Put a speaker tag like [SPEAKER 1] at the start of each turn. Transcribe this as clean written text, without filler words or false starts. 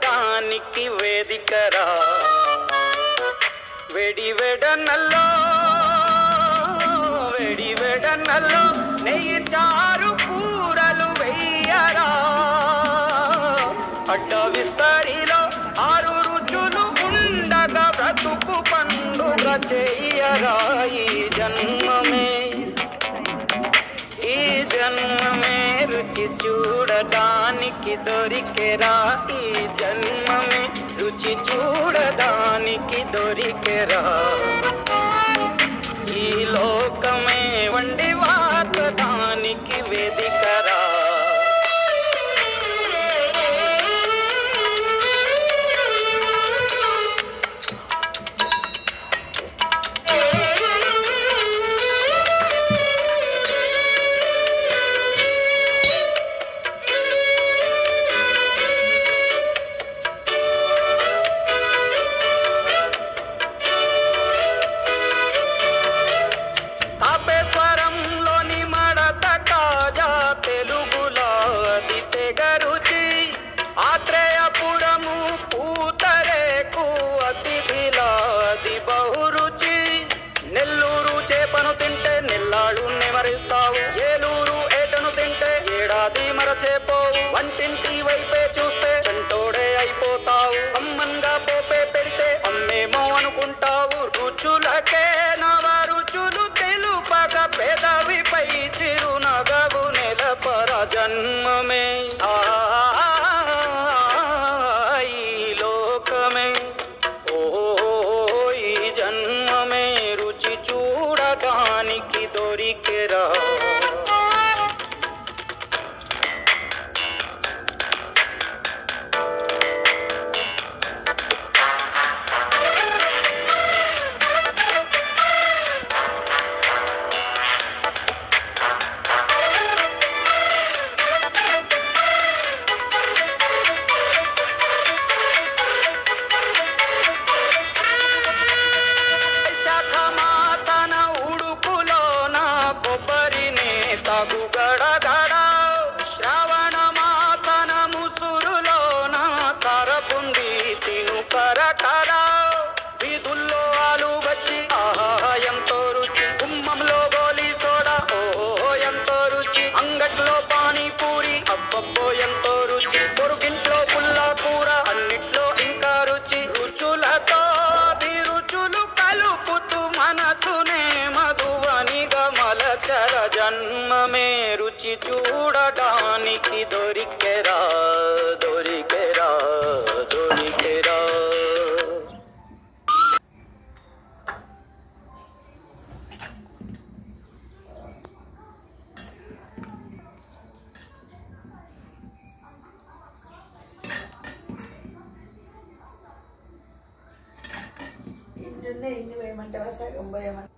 [SPEAKER 1] దానికి వేదికరా వెడివెడనల్లో నెయ్యి చారు కూరలు వెయ్యరా అడ్డ విస్తరిలో 6 రుచులు ఉండగా బ్రతుకు పండుగ చెయ్యరా ఈ జన్మమే రుచి చూడడానికి దొరికెరా ఈ జన్మమే రుచి చూడడానికి దొరికెరా ఈ లోకమే వండి వాకడానికి వేదికరా ఏలూరు ఏటను తింటే ఏడాది మరచేపోవు వంటింటి వైపే చూస్తే చంటోడే అయిపోతావు అమ్మంగా పోపే పెడితే అమ్మేమో అనుకుంటావు రుచులకే నవ రుచులు తెలుపక పెదవిపై చిరునగవు నెలపర జన్మమే ఈ లోకమే ఈ జన్మమే రుచి చూడడానికి దొరికెరా గడగడ శ్రావణ మాసన ముసురులోన కరపుండి తిను కరకర వీధుల్లో ఆలు వచ్చి ఆహా ఎంతో రుచి గుమ్మంలో గోలీ సోడా ఓహో ఎంతో రుచి అంగట్లో పానీపూరి అబ్బబ్బో ఎంతో రుచి పొరుగింట్లో పుల్లా కూర అన్నిట్లో ఇంకా రుచి రుచులతో రుచులు కలుపుతూ మనసునే మధువనిగా మలచర జన్మమే రుచి చూడడానికి దొరికెరా దొరికెరా దొరికెరా
[SPEAKER 2] ఇన్ని వేయమంటావా సగం పోయమంటావా